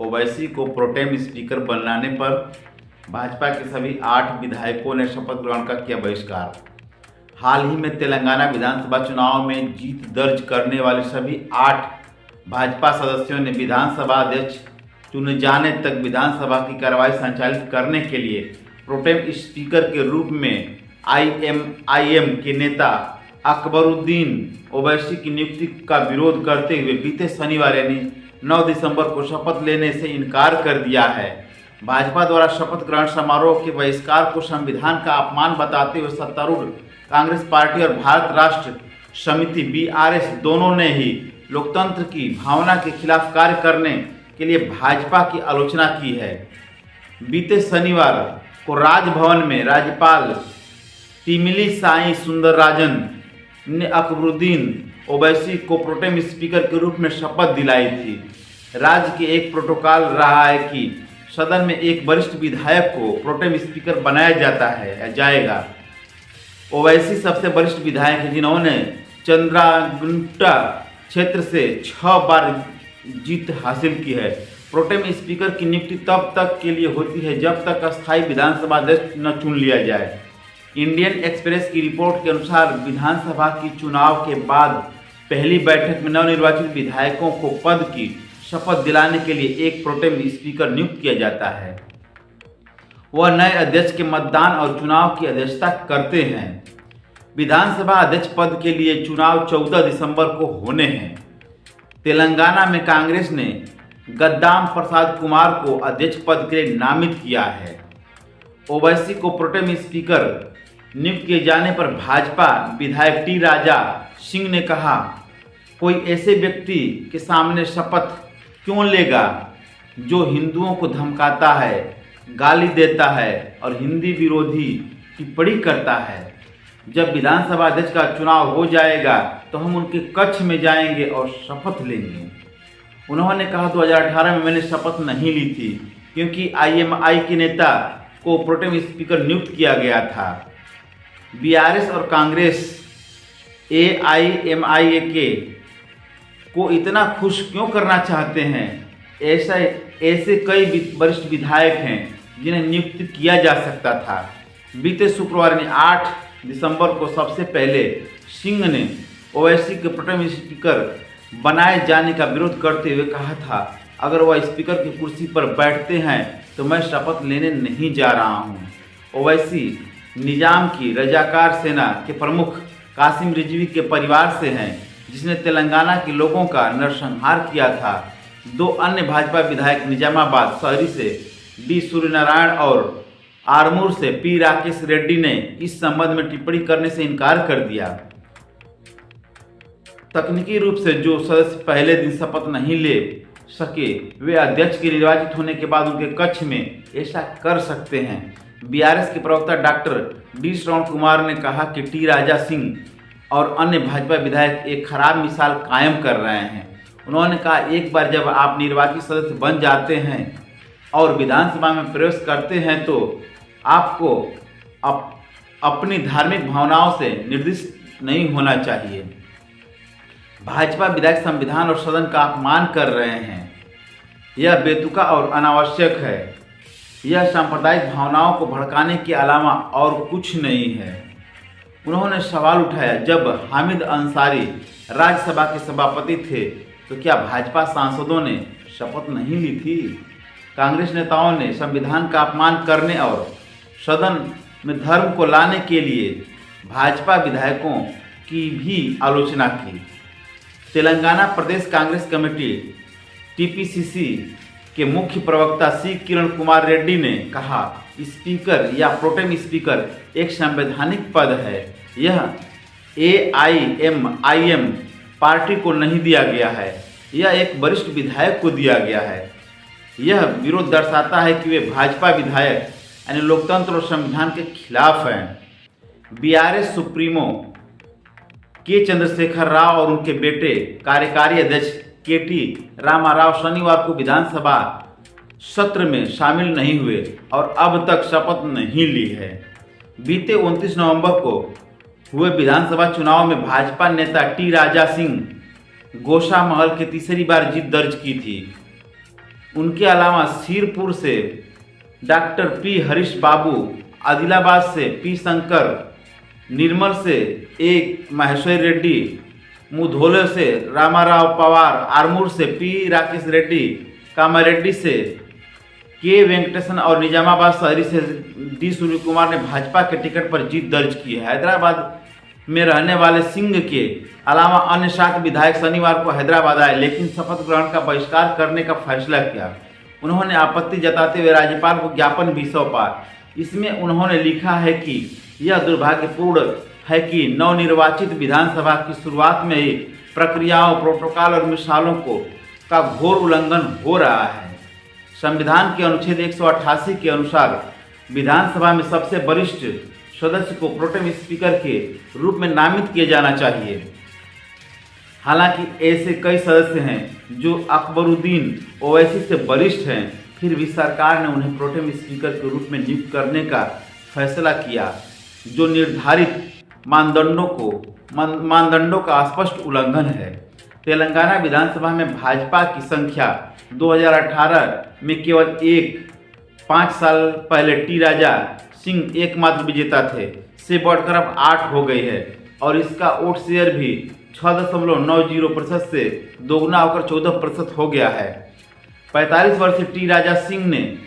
ओवैसी को pro tem speaker बनाने पर भाजपा के सभी 8 विधायकों ने शपथ ग्रहण का किया बहिष्कार। हाल ही में तेलंगाना विधानसभा चुनाव में जीत दर्ज करने वाले सभी 8 भाजपा सदस्यों ने विधानसभा अध्यक्ष चुने जाने तक विधानसभा की कार्रवाई संचालित करने के लिए प्रोटेम स्पीकर के रूप में आईएमआईएम के नेता अकबरुद्दीन ओवैसी की नियुक्ति का विरोध करते हुए बीते शनिवार यानी 9 दिसंबर को शपथ लेने से इनकार कर दिया है। भाजपा द्वारा शपथ ग्रहण समारोह के बहिष्कार को संविधान का अपमान बताते हुए सत्तारूढ़ कांग्रेस पार्टी और भारत राष्ट्र समिति बीआरएस दोनों ने ही लोकतंत्र की भावना के खिलाफ कार्य करने के लिए भाजपा की आलोचना की है। बीते शनिवार को राजभवन में राज्यपाल तमिलिसाई सुंदरराजन ने अकबरुद्दीन ओवैसी को प्रोटेम स्पीकर के रूप में शपथ दिलाई थी। राज्य के एक प्रोटोकॉल रहा है कि सदन में एक वरिष्ठ विधायक को प्रोटेम स्पीकर बनाया जाता है या जाएगा। ओवैसी सबसे वरिष्ठ विधायक हैं जिन्होंने चंद्रागुंटा क्षेत्र से 6 बार जीत हासिल की है। प्रोटेम स्पीकर की नियुक्ति तब तक के लिए होती है जब तक अस्थायी विधानसभा अध्यक्ष न चुन लिया जाए। इंडियन एक्सप्रेस की रिपोर्ट के अनुसार विधानसभा की चुनाव के बाद पहली बैठक में नवनिर्वाचित विधायकों को पद की शपथ दिलाने के लिए एक प्रोटेम स्पीकर नियुक्त किया जाता है। वह नए अध्यक्ष के मतदान और चुनाव की अध्यक्षता करते हैं। विधानसभा अध्यक्ष पद के लिए चुनाव 14 दिसंबर को होने हैं। तेलंगाना में कांग्रेस ने गद्दाम प्रसाद कुमार को अध्यक्ष पद के लिए नामित किया है। ओवैसी को प्रोटेम स्पीकर नियुक्त किए जाने पर भाजपा विधायक टी राजा सिंह ने कहा, कोई ऐसे व्यक्ति के सामने शपथ क्यों लेगा जो हिंदुओं को धमकाता है, गाली देता है और हिंदी विरोधी टिप्पणी करता है। जब विधानसभा अध्यक्ष का चुनाव हो जाएगा तो हम उनके कक्ष में जाएंगे और शपथ लेंगे। उन्होंने कहा 2018 में मैंने शपथ नहीं ली थी क्योंकि आईएमआई के नेता को प्रोटेम स्पीकर नियुक्त किया गया था। बीआरएस और कांग्रेस एआईएमआईके को इतना खुश क्यों करना चाहते हैं? ऐसे कई वरिष्ठ विधायक हैं जिन्हें नियुक्त किया जा सकता था। बीते शुक्रवार ने 8 दिसंबर को सबसे पहले सिंह ने ओवैसी के प्रोटेम स्पीकर बनाए जाने का विरोध करते हुए कहा था, अगर वह स्पीकर की कुर्सी पर बैठते हैं तो मैं शपथ लेने नहीं जा रहा हूं। ओवैसी निजाम की रजाकार सेना के प्रमुख कासिम रिजवी के परिवार से हैं जिसने तेलंगाना के लोगों का नरसंहार किया था। 2 अन्य भाजपा विधायक निजामाबाद शहरी से डी सूर्यनारायण और आरमूर से पी राकेश रेड्डी ने इस संबंध में टिप्पणी करने से इनकार कर दिया। तकनीकी रूप से जो सदस्य पहले दिन शपथ नहीं ले सके वे अध्यक्ष के निर्वाचित होने के बाद उनके कक्ष में ऐसा कर सकते हैं। बीआरएस के प्रवक्ता डॉक्टर डी श्रवण कुमार ने कहा कि टी राजा सिंह और अन्य भाजपा विधायक एक खराब मिसाल कायम कर रहे हैं। उन्होंने कहा, एक बार जब आप निर्वाचित सदस्य बन जाते हैं और विधानसभा में प्रवेश करते हैं तो आपको अपनी धार्मिक भावनाओं से निर्दिष्ट नहीं होना चाहिए। भाजपा विधायक संविधान और सदन का अपमान कर रहे हैं। यह बेतुका और अनावश्यक है। यह सांप्रदायिक भावनाओं को भड़काने के अलावा और कुछ नहीं है। उन्होंने सवाल उठाया, जब हामिद अंसारी राज्यसभा के सभापति थे तो क्या भाजपा सांसदों ने शपथ नहीं ली थी? कांग्रेस नेताओं ने संविधान का अपमान करने और सदन में धर्म को लाने के लिए भाजपा विधायकों की भी आलोचना की। तेलंगाना प्रदेश कांग्रेस कमेटी टीपीसीसी के मुख्य प्रवक्ता सी किरण कुमार रेड्डी ने कहा, स्पीकर या प्रोटेम स्पीकर एक संवैधानिक पद है। यह एआईएमआईएम पार्टी को नहीं दिया गया है, यह एक वरिष्ठ विधायक को दिया गया है। यह विरोध दर्शाता है कि वे भाजपा विधायक यानी लोकतंत्र और संविधान के खिलाफ हैं। बीआरएस सुप्रीमो के चंद्रशेखर राव और उनके बेटे कार्यकारी अध्यक्ष केटी रामाराव शनिवार को विधानसभा सत्र में शामिल नहीं हुए और अब तक शपथ नहीं ली है। बीते 29 नवंबर को हुए विधानसभा चुनाव में भाजपा नेता टी राजा सिंह गोशा महल की तीसरी बार जीत दर्ज की थी। उनके अलावा सिरपुर से डॉक्टर पी हरीश बाबू, आदिलाबाद से पी शंकर, निर्मल से ए महेश्वरी रेड्डी, मुधोले से रामाराव पवार, आरमूर से पी राकेश रेड्डी, कामारेड्डी से के वेंकटेशन और निजामाबाद शहरी से डी सूर्य कुमार ने भाजपा के टिकट पर जीत दर्ज की है। हैदराबाद में रहने वाले सिंह के अलावा अन्य 7 विधायक शनिवार को हैदराबाद आए, लेकिन शपथ ग्रहण का बहिष्कार करने का फैसला किया। उन्होंने आपत्ति जताते हुए राज्यपाल को ज्ञापन भी सौंपा। इसमें उन्होंने लिखा है कि यह दुर्भाग्यपूर्ण है कि नवनिर्वाचित विधानसभा की शुरुआत में ही प्रक्रियाओं, प्रोटोकॉल और मिसालों का घोर उल्लंघन हो रहा है। संविधान के अनुच्छेद 188 के अनुसार विधानसभा में सबसे वरिष्ठ सदस्य को प्रोटेम स्पीकर के रूप में नामित किया जाना चाहिए। हालांकि ऐसे कई सदस्य हैं जो अकबरुद्दीन ओवैसी से वरिष्ठ हैं, फिर भी सरकार ने उन्हें प्रोटेम स्पीकर के रूप में नियुक्त करने का फैसला किया, जो निर्धारित मानदंडों का स्पष्ट उल्लंघन है। तेलंगाना विधानसभा में भाजपा की संख्या 2018 में केवल 5 साल पहले टी राजा सिंह एकमात्र विजेता थे से बढ़कर अब 8 हो गई है और इसका वोट शेयर भी 6.90% से दोगुना होकर 14% हो गया है। 45 वर्षीय टी राजा सिंह ने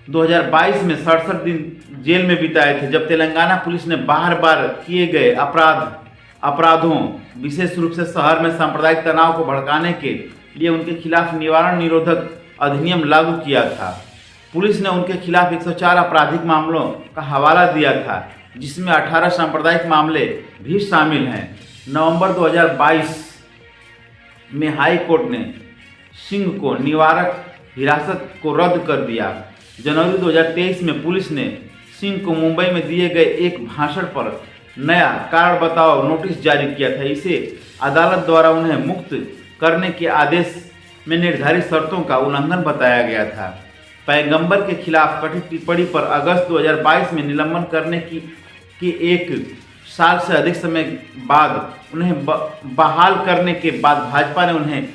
2022 में 67 दिन जेल में बिताए थे, जब तेलंगाना पुलिस ने बार बार किए गए अपराधों, विशेष रूप से शहर में सांप्रदायिक तनाव को भड़काने के लिए उनके खिलाफ निवारण निरोधक अधिनियम लागू किया था। पुलिस ने उनके खिलाफ 104 आपराधिक मामलों का हवाला दिया था, जिसमें 18 सांप्रदायिक मामले भी शामिल हैं। नवंबर 2022 में हाई कोर्ट ने सिंह को निवारक हिरासत को रद्द कर दिया। जनवरी 2023 में पुलिस ने सिंह को मुंबई में दिए गए एक भाषण पर नया कारण बताओ नोटिस जारी किया था। इसे अदालत द्वारा उन्हें मुक्त करने के आदेश में निर्धारित शर्तों का उल्लंघन बताया गया था। पैगंबर के खिलाफ कथित टिप्पणी पर अगस्त 2022 में निलंबन करने की 1 साल से अधिक समय बाद उन्हें बहाल करने के बाद भाजपा ने उन्हें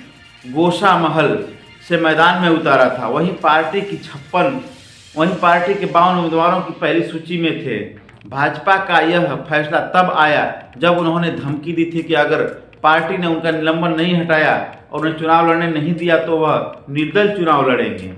गोशा महल से मैदान में उतारा था। वहीं पार्टी के 52 उम्मीदवारों की पहली सूची में थे। भाजपा का यह फैसला तब आया जब उन्होंने धमकी दी थी कि अगर पार्टी ने उनका निलंबन नहीं हटाया और उन्हें चुनाव लड़ने नहीं दिया तो वह निर्दल चुनाव लड़ेंगे।